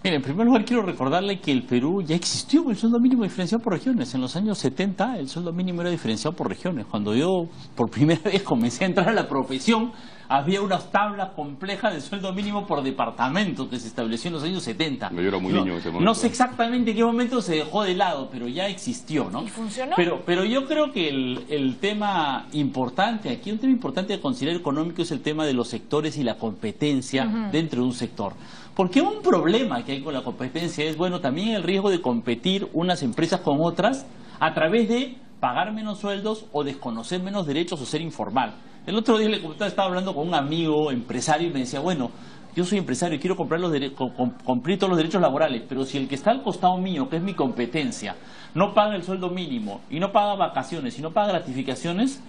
Mire, en primer lugar quiero recordarle que el Perú ya existió el sueldo mínimo diferenciado por regiones. En los años 70 el sueldo mínimo era diferenciado por regiones. Cuando yo por primera vez comencé a entrar a la profesión, había una tabla compleja de sueldo mínimo por departamento que se estableció en los años 70. Yo era muy niño en ese momento. No sé exactamente en qué momento se dejó de lado, pero ya existió, ¿no? ¿Y funcionó? Pero yo creo que el tema importante, aquí un tema importante de considerar económico es el tema de los sectores y la competencia dentro de un sector. Porque un problema que hay con la competencia es, bueno, también el riesgo de competir unas empresas con otras a través de pagar menos sueldos o desconocer menos derechos o ser informal. El otro día estaba hablando con un amigo empresario y me decía, bueno, yo soy empresario y quiero cumplir todos los derechos laborales, pero si el que está al costado mío, que es mi competencia, no paga el sueldo mínimo y no paga vacaciones y no paga gratificaciones,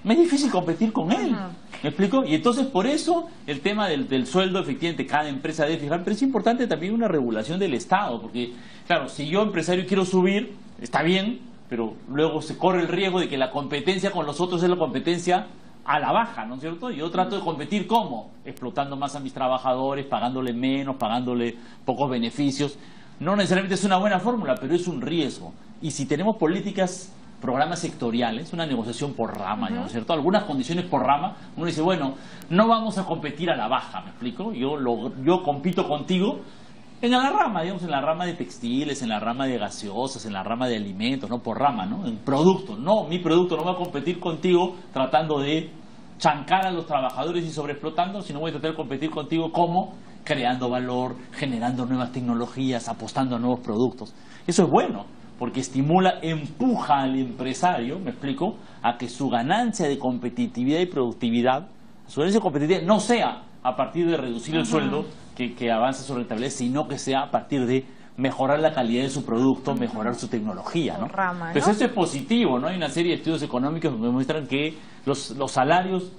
me es difícil competir con él. ¿Me explico? Y entonces por eso el tema del sueldo, efectivamente, cada empresa debe fijar, pero es importante también una regulación del Estado, porque, claro, si yo empresario quiero subir, está bien, pero luego se corre el riesgo de que la competencia con los otros es la competencia a la baja, ¿no es cierto? Yo trato de competir, ¿cómo? Explotando más a mis trabajadores, pagándole menos, pagándole pocos beneficios. No necesariamente es una buena fórmula, pero es un riesgo. Y si tenemos programas sectoriales, una negociación por rama, ¿no es cierto? Algunas condiciones por rama, uno dice, bueno, no vamos a competir a la baja, ¿me explico? Yo compito contigo en la rama, digamos, en la rama de textiles, en la rama de gaseosas, en la rama de alimentos, no por rama, ¿no? En producto, no, mi producto no va a competir contigo tratando de chancar a los trabajadores y sobreexplotando, sino voy a tratar de competir contigo como creando valor, generando nuevas tecnologías, apostando a nuevos productos. Eso es bueno, porque empuja al empresario, me explico, a que su ganancia de competitividad y productividad, su ganancia de competitividad no sea a partir de reducir el sueldo que avanza su rentabilidad, sino que sea a partir de mejorar la calidad de su producto, mejorar su tecnología, ¿no? Rama, ¿no? Entonces esto es positivo, ¿no? Hay una serie de estudios económicos que muestran que los salarios...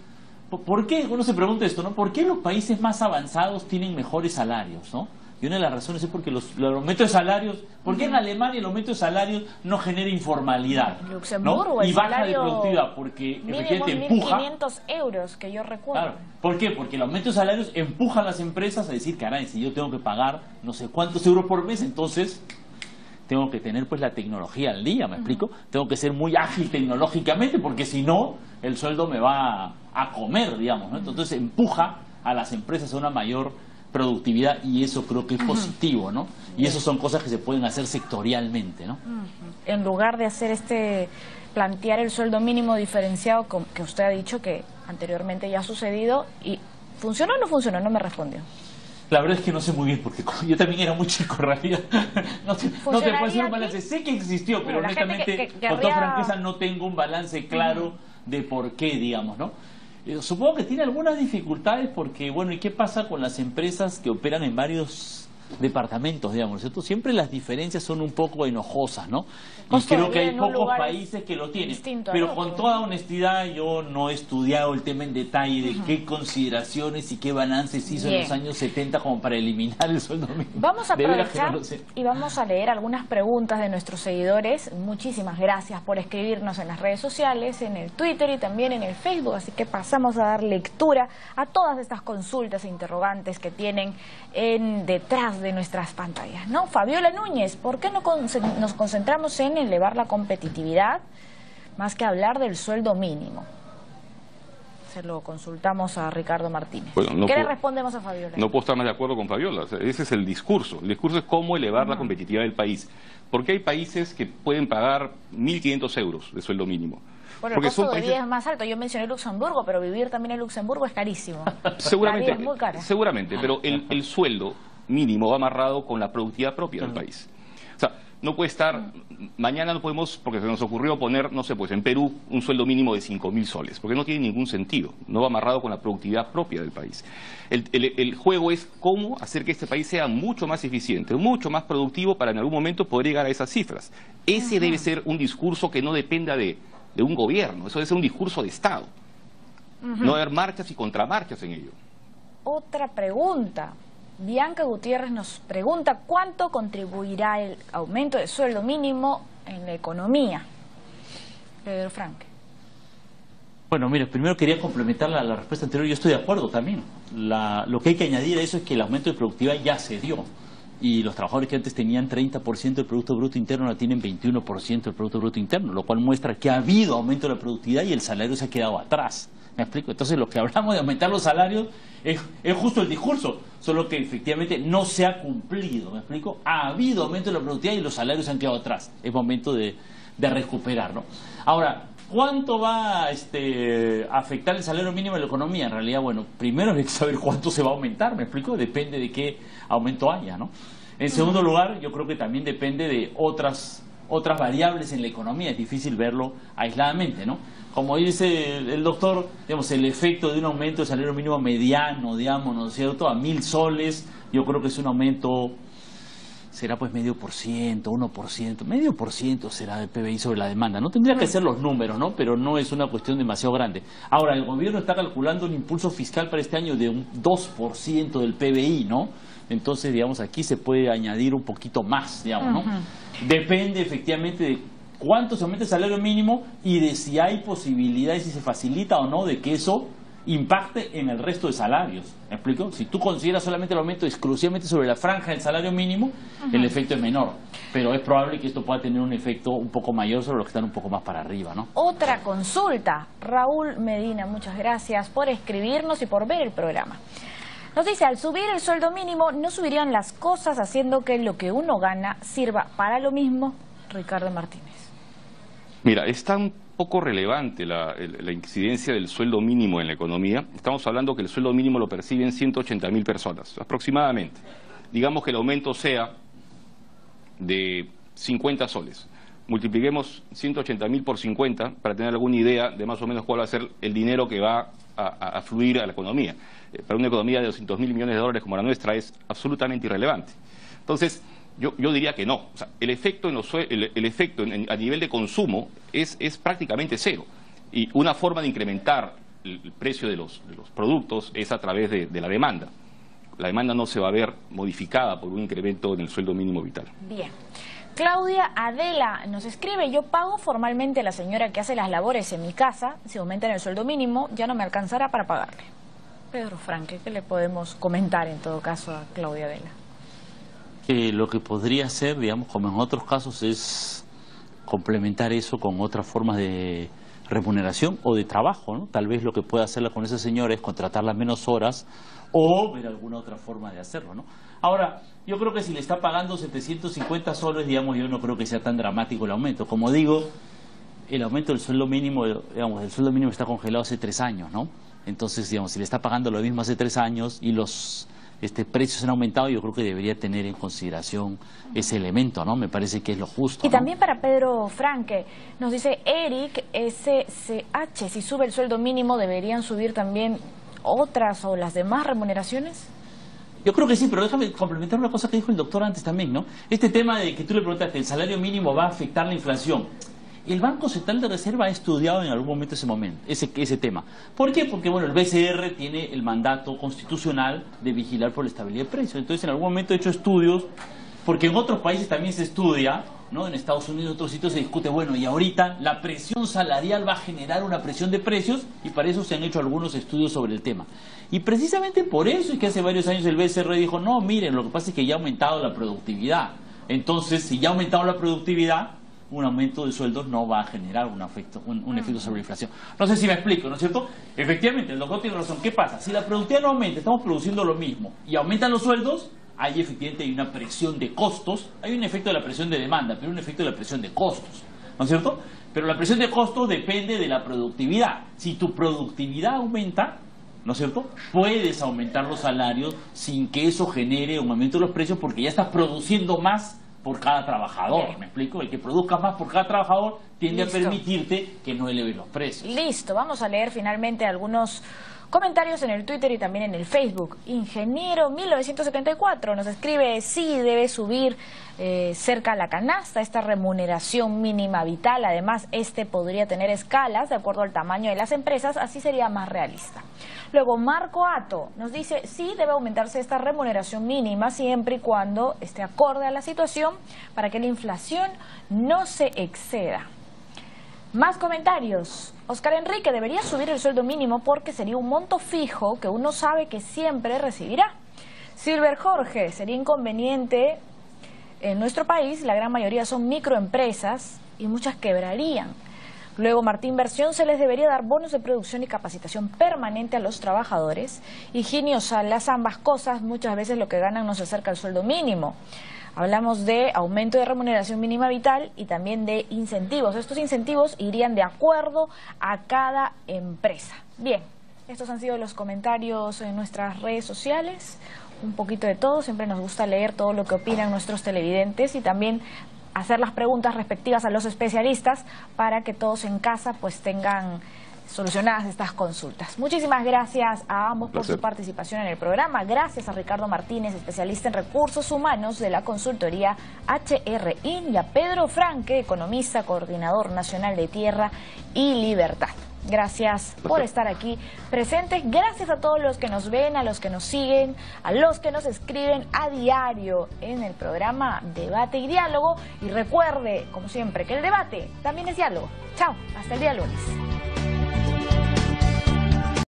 ¿Por qué? Uno se pregunta esto, ¿no? ¿Por qué los países más avanzados tienen mejores salarios, ¿no? Y una de las razones es porque los aumentos de salarios... ¿Por qué en Alemania el aumento de salarios no genera informalidad? Luxemburgo, ¿no? Y el baja de salario productividad, porque mínimo efectivamente empuja... 1.500 euros, que yo recuerdo. Claro. ¿Por qué? Porque el aumento de salarios empuja a las empresas a decir, caray, si yo tengo que pagar no sé cuántos euros por mes, entonces tengo que tener pues la tecnología al día, ¿me explico? Tengo que ser muy ágil tecnológicamente, porque si no, el sueldo me va a comer, digamos, ¿no? Entonces empuja a las empresas a una mayor productividad, y eso creo que es positivo, ¿no? Y eso son cosas que se pueden hacer sectorialmente, ¿no? En lugar de hacer plantear el sueldo mínimo diferenciado, que usted ha dicho que anteriormente ya ha sucedido, y ¿funcionó o no funcionó? No me respondió. La verdad es que no sé muy bien, porque yo también era muy chico, en realidad. No te puedo hacer un balance. Sé que existió, pero honestamente, con toda franqueza, no tengo un balance claro de por qué, digamos, ¿no? Supongo que tiene algunas dificultades porque, bueno, ¿y qué pasa con las empresas que operan en varios departamentos, digamos, ¿cierto? Siempre las diferencias son un poco enojosas, ¿no? Y creo que hay pocos países que lo tienen. Pero con toda honestidad, yo no he estudiado el tema en detalle de qué consideraciones y qué balances hizo en los años 70 como para eliminar el sueldo mínimo. Vamos a aprovechar y vamos a leer algunas preguntas de nuestros seguidores. Muchísimas gracias por escribirnos en las redes sociales, en el Twitter y también en el Facebook. Así que pasamos a dar lectura a todas estas consultas e interrogantes que tienen detrás de nuestras pantallas, ¿no? Fabiola Núñez, ¿por qué no nos concentramos en elevar la competitividad más que hablar del sueldo mínimo? Se lo consultamos a Ricardo Martínez. Bueno, ¿qué le respondemos a Fabiola? No puedo estar más de acuerdo con Fabiola. O sea, ese es el discurso. El discurso es cómo elevar la competitividad del país. Porque hay países que pueden pagar 1.500 euros de sueldo mínimo. Bueno, el costo de vida es más alto. Yo mencioné Luxemburgo, pero vivir también en Luxemburgo es carísimo. Seguramente, la vida es muy cara. Seguramente, pero el sueldo mínimo va amarrado con la productividad propia del país. O sea, no puede estar, mañana no podemos, porque se nos ocurrió poner, no sé, pues en Perú un sueldo mínimo de 5.000 soles, porque no tiene ningún sentido, no va amarrado con la productividad propia del país. El juego es cómo hacer que este país sea mucho más eficiente, mucho más productivo para en algún momento poder llegar a esas cifras. Ese debe ser un discurso que no dependa de un gobierno, eso debe ser un discurso de Estado. No haber marchas y contramarchas en ello. Otra pregunta. Bianca Gutiérrez nos pregunta ¿cuánto contribuirá el aumento de sueldo mínimo en la economía? Pedro Franque. Bueno, mire, primero quería complementar la respuesta anterior. Yo estoy de acuerdo también. Lo que hay que añadir a eso es que el aumento de productividad ya se dio. Y los trabajadores que antes tenían 30% del Producto Bruto Interno ahora tienen 21% del Producto Bruto Interno, lo cual muestra que ha habido aumento de la productividad y el salario se ha quedado atrás. ¿Me explico? Entonces lo que hablamos de aumentar los salarios es justo el discurso, solo que efectivamente no se ha cumplido. ¿Me explico? Ha habido aumento de la productividad y los salarios se han quedado atrás. Es momento de recuperar, ¿no? Ahora, ¿cuánto va a afectar el salario mínimo en la economía? En realidad, bueno, primero hay que saber cuánto se va a aumentar, ¿me explico? Depende de qué aumento haya, ¿no? En segundo lugar, yo creo que también depende de otras variables en la economía. Es difícil verlo aisladamente, ¿no? Como dice el doctor, digamos, el efecto de un aumento de salario mínimo mediano, digamos, ¿no es cierto?, a 1.000 soles, yo creo que es un aumento, será pues 0,5%, 1%, 0,5% será del PBI sobre la demanda. No tendría que ser los números, ¿no? Pero no es una cuestión demasiado grande. Ahora, el gobierno está calculando un impulso fiscal para este año de un 2% del PBI, ¿no? Entonces, digamos, aquí se puede añadir un poquito más, digamos, ¿no? Depende efectivamente de cuánto se aumenta el salario mínimo y de si hay posibilidades, si se facilita o no de que eso impacte en el resto de salarios. ¿Me explico? Si tú consideras solamente el aumento exclusivamente sobre la franja del salario mínimo, el efecto es menor. Pero es probable que esto pueda tener un efecto un poco mayor sobre los que están un poco más para arriba, ¿no? Otra consulta. Raúl Medina, muchas gracias por escribirnos y por ver el programa. Nos dice, al subir el sueldo mínimo, ¿no subirían las cosas haciendo que lo que uno gana sirva para lo mismo? Ricardo Martínez. Mira, es tan poco relevante la incidencia del sueldo mínimo en la economía. Estamos hablando que el sueldo mínimo lo perciben 180.000 personas, aproximadamente. Digamos que el aumento sea de 50 soles. Multipliquemos 180.000 por 50 para tener alguna idea de más o menos cuál va a ser el dinero que va a fluir a la economía. Para una economía de 200.000 millones de dólares como la nuestra es absolutamente irrelevante. Entonces, Yo diría que no. O sea, el efecto, a nivel de consumo es prácticamente cero. Y una forma de incrementar el precio de los productos es a través de la demanda. La demanda no se va a ver modificada por un incremento en el sueldo mínimo vital. Bien. Claudia Adela nos escribe: yo pago formalmente a la señora que hace las labores en mi casa. Si aumentan el sueldo mínimo, ya no me alcanzará para pagarle. Pedro Franque, ¿qué le podemos comentar en todo caso a Claudia Adela? Lo que podría ser, digamos, como en otros casos, es complementar eso con otras formas de remuneración o de trabajo, ¿no? Tal vez lo que pueda hacerla con esa señora es contratarla menos horas o ver alguna otra forma de hacerlo, ¿no? Ahora, yo creo que si le está pagando 750 soles, digamos, yo no creo que sea tan dramático el aumento. Como digo, el aumento del sueldo mínimo, digamos, el sueldo mínimo está congelado hace 3 años, ¿no? Entonces, digamos, si le está pagando lo mismo hace 3 años y los precios han aumentado, yo creo que debería tener en consideración ese elemento, ¿no? Me parece que es lo justo, Y también para Pedro Franque, nos dice Eric SCH, si sube el sueldo mínimo, ¿deberían subir también otras o las demás remuneraciones? Yo creo que sí, pero déjame complementar una cosa que dijo el doctor antes también, ¿no? Este tema de que tú le preguntaste, ¿el salario mínimo va a afectar la inflación? El Banco Central de Reserva ha estudiado en algún momento ese tema. ¿Por qué? Porque, bueno, el BCR tiene el mandato constitucional de vigilar por la estabilidad de precios. Entonces, en algún momento ha hecho estudios, porque en otros países también se estudia, ¿no? En Estados Unidos y otros sitios se discute, bueno, y ahorita la presión salarial va a generar una presión de precios, y para eso se han hecho algunos estudios sobre el tema. Y precisamente por eso es que hace varios años el BCR dijo, no, miren, lo que pasa es que ya ha aumentado la productividad. Entonces, si ya ha aumentado la productividad, un aumento de sueldos no va a generar un efecto sobre la inflación. No sé si me explico, ¿no es cierto? Efectivamente, el doctor tiene razón. ¿Qué pasa? Si la productividad no aumenta, estamos produciendo lo mismo y aumentan los sueldos, ahí efectivamente hay una presión de costos, hay un efecto de la presión de demanda, pero un efecto de la presión de costos, ¿no es cierto? Pero la presión de costos depende de la productividad. Si tu productividad aumenta, ¿no es cierto?, puedes aumentar los salarios sin que eso genere un aumento de los precios, porque ya estás produciendo más por cada trabajador. ¿Me explico? El que produzca más por cada trabajador tiende a permitirte que no eleves los precios. Listo, vamos a leer finalmente algunos comentarios en el Twitter y también en el Facebook. Ingeniero 1974 nos escribe: sí, debe subir cerca a la canasta esta remuneración mínima vital. Además, podría tener escalas de acuerdo al tamaño de las empresas, así sería más realista. Luego, Marco Ato nos dice: sí, debe aumentarse esta remuneración mínima siempre y cuando esté acorde a la situación para que la inflación no se exceda. Más comentarios. Oscar Enrique: debería subir el sueldo mínimo porque sería un monto fijo que uno sabe que siempre recibirá. Silver Jorge: sería inconveniente. En nuestro país la gran mayoría son microempresas y muchas quebrarían. Luego, Martín Versión: se les debería dar bonos de producción y capacitación permanente a los trabajadores. Higinio Salas: ambas cosas, muchas veces lo que ganan no se acerca al sueldo mínimo. Hablamos de aumento de remuneración mínima vital y también de incentivos. Estos incentivos irían de acuerdo a cada empresa. Bien, estos han sido los comentarios en nuestras redes sociales. Un poquito de todo, siempre nos gusta leer todo lo que opinan nuestros televidentes y también hacer las preguntas respectivas a los especialistas para que todos en casa pues tengan solucionadas estas consultas. Muchísimas gracias a ambos por su participación en el programa. Gracias a Ricardo Martínez, especialista en recursos humanos de la consultoría HRIN, y a Pedro Franque, economista, coordinador nacional de Tierra y Libertad. Gracias por estar aquí presentes. Gracias a todos los que nos ven, a los que nos siguen, a los que nos escriben a diario en el programa Debate y Diálogo. Y recuerde, como siempre, que el debate también es diálogo. Chao, hasta el día lunes.